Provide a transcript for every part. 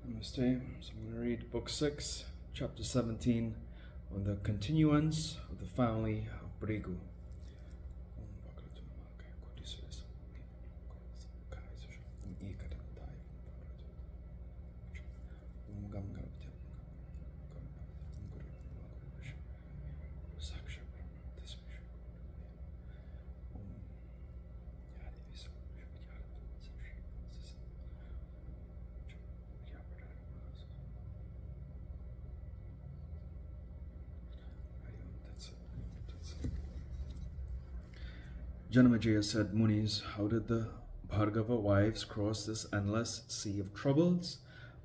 Namaste. So I'm going to read Book 6, Chapter 17, on the continuance of the family of Brigu. Janamajaya said, Munis, how did the Bhargava wives cross this endless sea of troubles?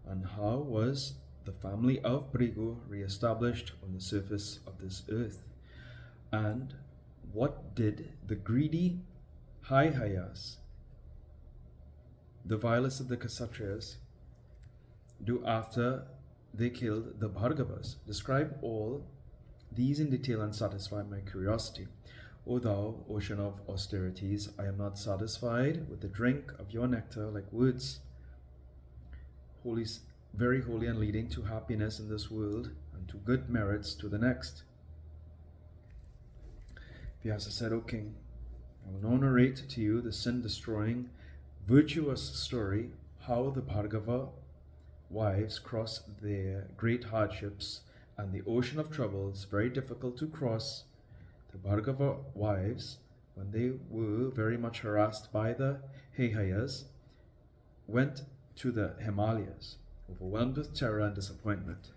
And how was the family of Brigu re-established on the surface of this earth? And what did the greedy Haihayas, the vilest of the Kshatriyas, do after they killed the Bhargavas? Describe all these in detail and satisfy my curiosity. O thou, ocean of austerities, I am not satisfied with the drink of your nectar like words, holy, very holy and leading to happiness in this world and to good merits to the next. Vyasa said, O king, I will now narrate to you the sin-destroying, virtuous story how the Bhargava wives crossed their great hardships and the ocean of troubles, very difficult to cross. The Bhargava wives, when they were very much harassed by the Haihayas, went to the Himalayas, overwhelmed with terror and disappointment.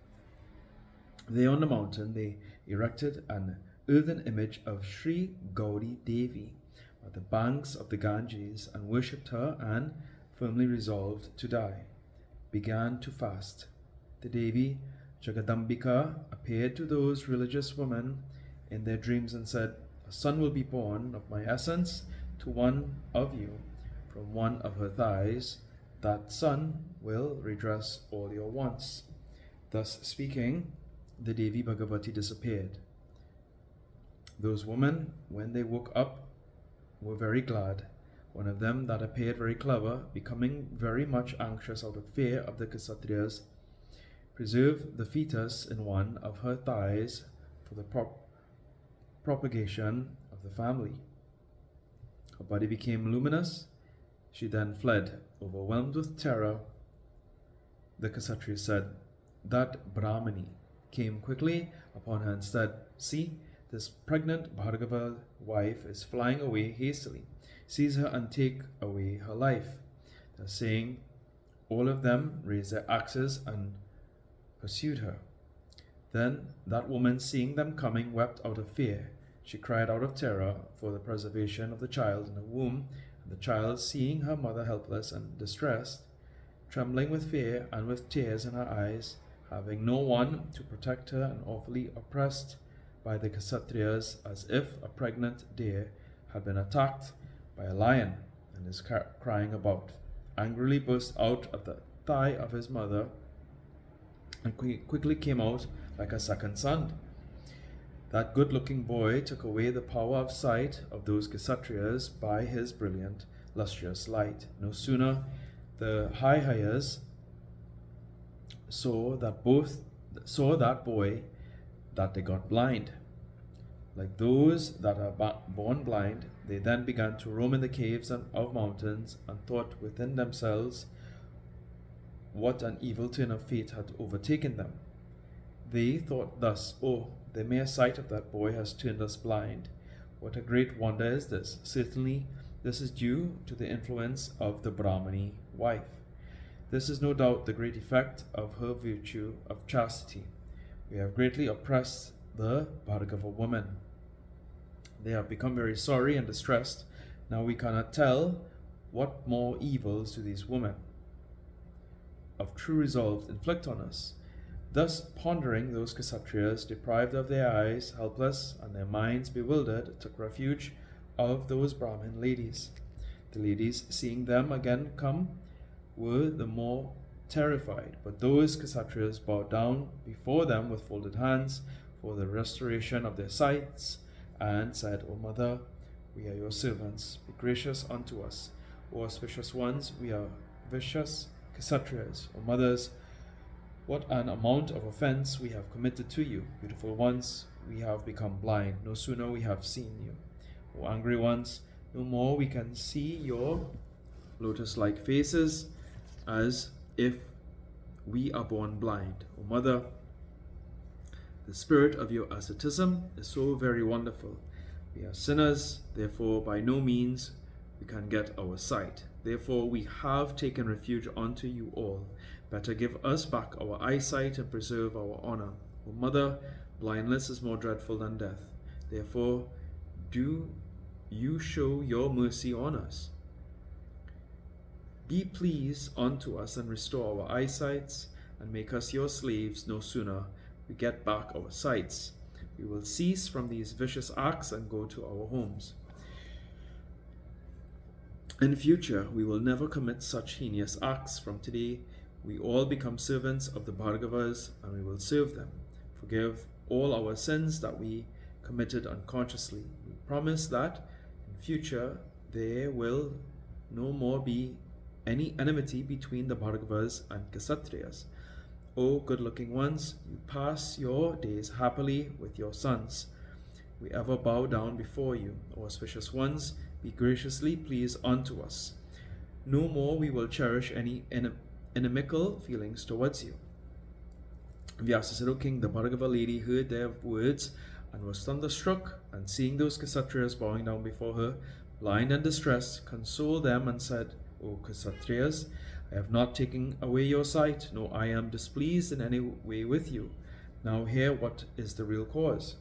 There on the mountain, they erected an earthen image of Sri Gauri Devi at the banks of the Ganges and worshipped her, and, firmly resolved to die, began to fast. The Devi Jagadambika appeared to those religious women in their dreams and said, a son will be born of my essence to one of you from one of her thighs. That son will redress all your wants. Thus speaking, the Devi Bhagavati disappeared. Those women, when they woke up, were very glad. One of them, that appeared very clever, becoming very much anxious out of fear of the Kshatriyas, preserved the fetus in one of her thighs for the propagation of the family. Her body became luminous. She then fled, overwhelmed with terror. The Kshatriya said, that Brahmani came quickly upon her and said, see, this pregnant Bhargava wife is flying away hastily. Seize her and take away her life. Thus saying, all of them raised their axes and pursued her. Then that woman, seeing them coming, wept out of fear. She cried out of terror for the preservation of the child in her womb, and the child, seeing her mother helpless and distressed, trembling with fear and with tears in her eyes, having no one to protect her and awfully oppressed by the Kshatriyas, as if a pregnant deer had been attacked by a lion and is crying about, angrily burst out of the thigh of his mother and quickly came out like a second son. That good-looking boy took away the power of sight of those Kshatriyas by his brilliant, lustrous light. No sooner the Haihayas saw that boy that they got blind. Like those that are born blind, they then began to roam in the caves of mountains and thought within themselves what an evil turn of fate had overtaken them. They thought thus, oh, the mere sight of that boy has turned us blind. What a great wonder is this! Certainly, this is due to the influence of the Brahmani wife. This is no doubt the great effect of her virtue of chastity. We have greatly oppressed the Bhargava women. They have become very sorry and distressed. Now we cannot tell what more evils do these women of true resolve inflict on us. Thus pondering, those Kshatriyas, deprived of their eyes, helpless, and their minds bewildered, took refuge of those Brahmin ladies. The ladies, seeing them again come, were the more terrified, but those Kshatriyas bowed down before them with folded hands for the restoration of their sights, and said, O mother, we are your servants. Be gracious unto us. O auspicious ones, we are vicious Kshatriyas. O mothers, What an amount of offense we have committed to you. Beautiful ones, we have become blind. No sooner we have seen you. O angry ones, no more we can see your lotus-like faces as if we are born blind. O mother, the spirit of your asceticism is so very wonderful. We are sinners, therefore by no means we can get our sight. Therefore we have taken refuge unto you all. Better give us back our eyesight and preserve our honor. O mother, blindness is more dreadful than death. Therefore do you show your mercy on us. Be pleased unto us and restore our eyesights, and make us your slaves. No sooner we get back our sights, we will cease from these vicious acts and go to our homes. In future, we will never commit such heinous acts. From today, we all become servants of the Bhargavas, and we will serve them. Forgive all our sins that we committed unconsciously. We promise that in future there will no more be any enmity between the Bhargavas and Kshatriyas. O good-looking ones, you pass your days happily with your sons. We ever bow down before you. O auspicious ones, be graciously pleased unto us. No more we will cherish any inimical feelings towards you. Vyasa said, O king, the Bhargava lady heard their words and was thunderstruck, and seeing those Kshatriyas bowing down before her, blind and distressed, consoled them and said, O Kshatriyas, I have not taken away your sight, nor I am displeased in any way with you. Now hear what is the real cause.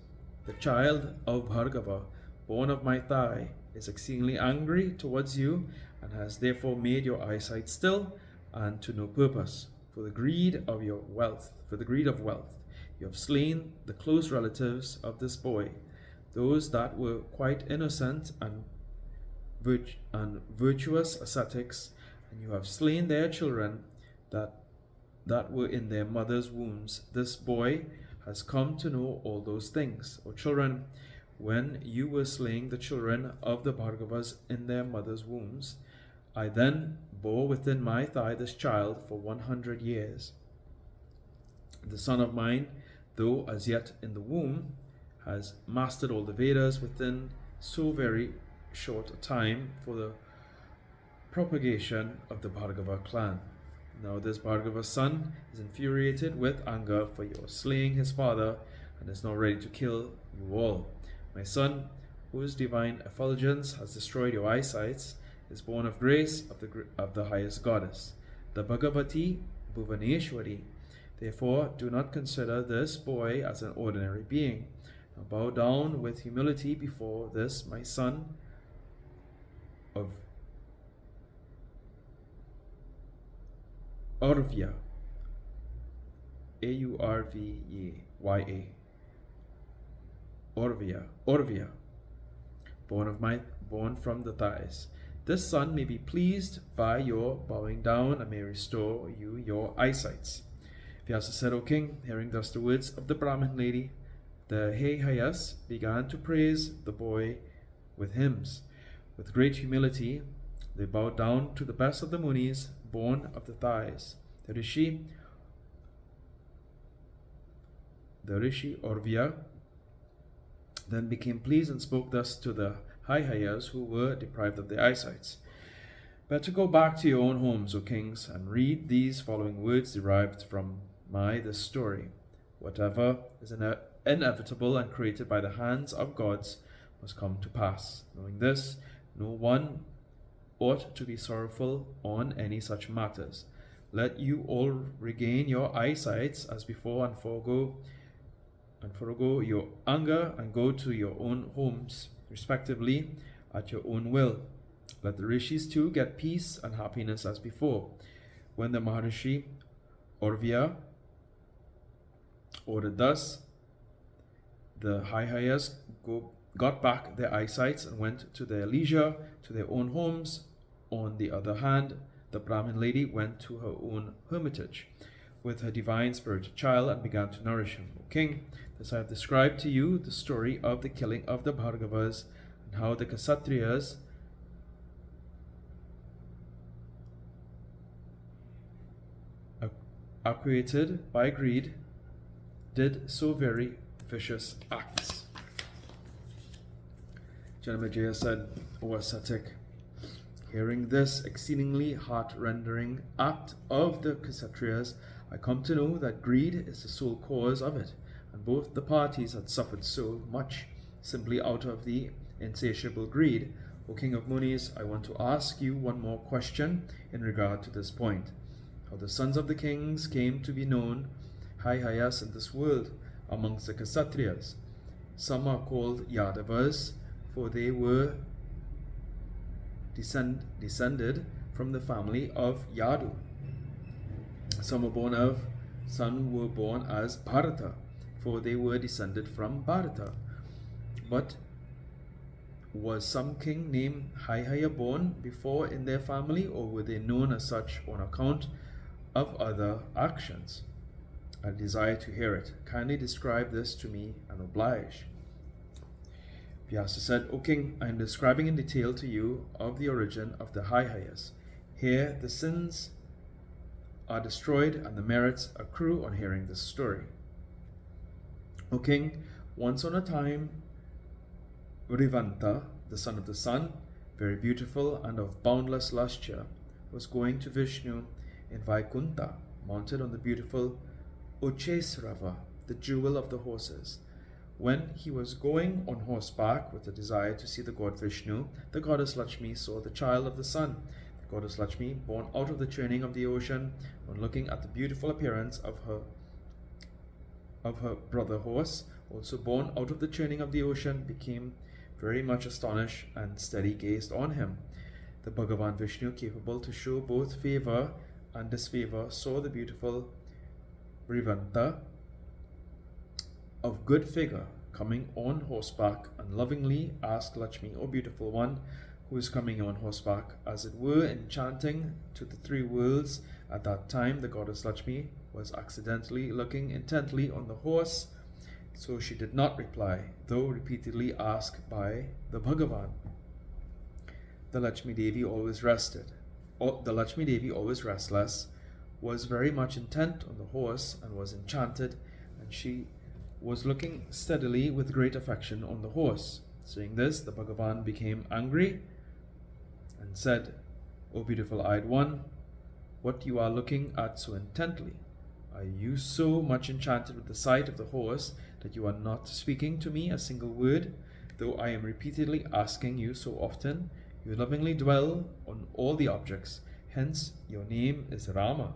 The child of Bhargava, born of my thigh, is exceedingly angry towards you, and has therefore made your eyesight still, and to no purpose. For the greed of wealth, you have slain the close relatives of this boy, those that were quite innocent and virtuous ascetics, and you have slain their children that were in their mother's wombs. This boy has come to know all those things. O children, when you were slaying the children of the Bhargavas in their mother's wombs, I then bore within my thigh this child for 100 years. The son of mine, though as yet in the womb, has mastered all the Vedas within so very short a time for the propagation of the Bhargava clan. Now this Bhargava's son is infuriated with anger for your slaying his father, and is now ready to kill you all. My son, whose divine effulgence has destroyed your eyesights, is born of grace of the highest goddess, the Bhagavati Bhuvaneshwari. Therefore, do not consider this boy as an ordinary being. Now bow down with humility before this, my son of Aurvya, Aurvya, Aurvya, born from the thighs. This son may be pleased by your bowing down, and may restore you your eyesights. Vyasa said, O king, hearing thus the words of the Brahmin lady, the Hayhayas began to praise the boy with hymns. With great humility, they bowed down to the best of the Munis, born of the thighs. The Rishi Aurvya then became pleased and spoke thus to the Hayhayas who were deprived of their eyesights. Better go back to your own homes, O kings, and read these following words derived from this story. Whatever is inevitable and created by the hands of gods must come to pass. Knowing this, no one ought to be sorrowful on any such matters. Let you all regain your eyesights as before, and forego your anger and go to your own homes, respectively, at your own will. Let the rishis too get peace and happiness as before. When the Maharishi Aurvya ordered thus, the Hayhayas got back their eyesights and went to their leisure to their own homes. On the other hand, the Brahmin lady went to her own hermitage with her divine spiritual child and began to nourish him. O king, thus I have described to you the story of the killing of the Bhargavas, and how the Kshatriyas actuated by greed, did so very vicious acts. Janamejaya said, O ascetic, hearing this exceedingly heart-rendering act of the Kshatriyas, I come to know that greed is the sole cause of it, and both the parties had suffered so much simply out of the insatiable greed. O King of Munis, I want to ask you one more question in regard to this point. How the sons of the kings came to be known high-highest in this world amongst the Kshatriyas. Some are called Yadavas, for they were descended from the family of Yadu. Some were born as Bharata, for they were descended from Bharata. But was some king named Haihaya born before in their family, or were they known as such on account of other actions? I desire to hear it. Kindly describe this to me and oblige. Vyasa said, O king, I am describing in detail to you of the origin of the Haihayas. Here the sins are destroyed and the merits accrue on hearing this story. O king, once on a time, Rivanta, the son of the sun, very beautiful and of boundless lustre, was going to Vishnu in Vaikunta, mounted on the beautiful Uchesrava, the jewel of the horses. When he was going on horseback with a desire to see the god Vishnu, the goddess Lakshmi saw the child of the sun. The goddess Lakshmi, born out of the churning of the ocean, on looking at the beautiful appearance of her brother horse, also born out of the churning of the ocean, became very much astonished and steady gazed on him. The Bhagavan Vishnu, capable to show both favor and disfavor, saw the beautiful Rivanta of good figure coming on horseback, and lovingly asked Lakshmi, O beautiful one, who is coming on horseback, as it were enchanting to the three worlds. At that time the goddess Lakshmi was accidentally looking intently on the horse, so she did not reply, though repeatedly asked by the Bhagavan. The Lakshmi Devi, always restless, was very much intent on the horse and was enchanted, and she was looking steadily with great affection on the horse. Seeing this, the Bhagavan became angry and said, O beautiful-eyed one, what you are looking at so intently? Are you so much enchanted with the sight of the horse that you are not speaking to me a single word, though I am repeatedly asking you so often? You lovingly dwell on all the objects, hence your name is Rama.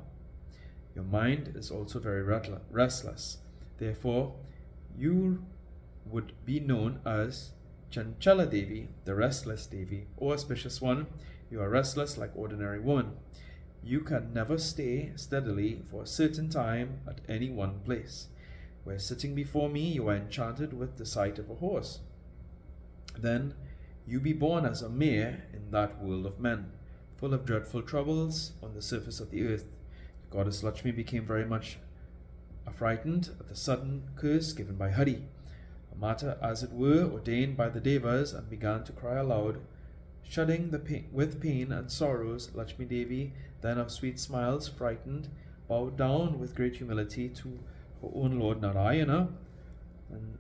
Your mind is also very restless. Therefore, you would be known as Chanchala Devi, the restless Devi. O auspicious one, you are restless like ordinary woman. You can never stay steadily for a certain time at any one place. Where sitting before me, you are enchanted with the sight of a horse. Then you be born as a mare in that world of men, full of dreadful troubles on the surface of the earth. The goddess Lakshmi became very much affrighted at the sudden curse given by Hari, a matter as it were ordained by the Devas, and began to cry aloud, shuddering with pain and sorrows. Lakshmi Devi, then of sweet smiles, frightened, bowed down with great humility to her own Lord Narayana, and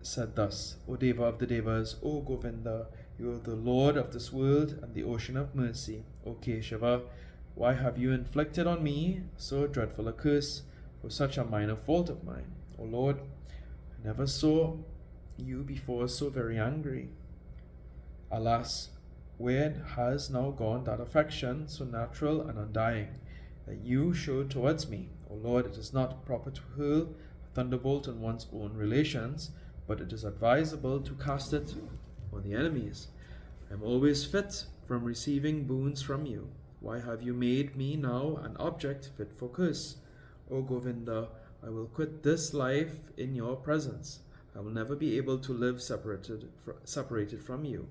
said thus, O Deva of the Devas, O Govinda, you are the Lord of this world and the ocean of mercy. O Keshava, why have you inflicted on me so dreadful a curse for such a minor fault of mine? O Lord, I never saw you before so very angry. Alas, where has now gone that affection so natural and undying that you showed towards me? O Lord, it is not proper to hurl a thunderbolt on one's own relations, but it is advisable to cast it on the enemies. I am always fit from receiving boons from you. Why have you made me now an object fit for curse? O Govinda, I will quit this life in your presence. I will never be able to live separated from you.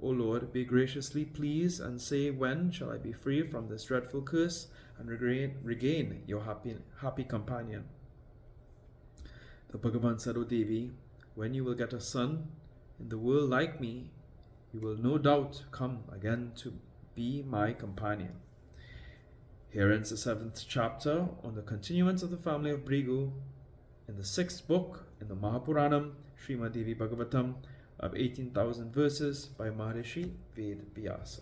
O Lord, be graciously pleased and say, when shall I be free from this dreadful curse and regain your happy companion? The Bhagavan said, O Devi, when you will get a son in the world like me, you will no doubt come again to be my companion. Here ends the 7th chapter on the continuance of the family of Brigu in the 6th book in the Mahapuranam, Srimad Devi Bhagavatam, of 18,000 verses by Maharishi Ved Vyasa.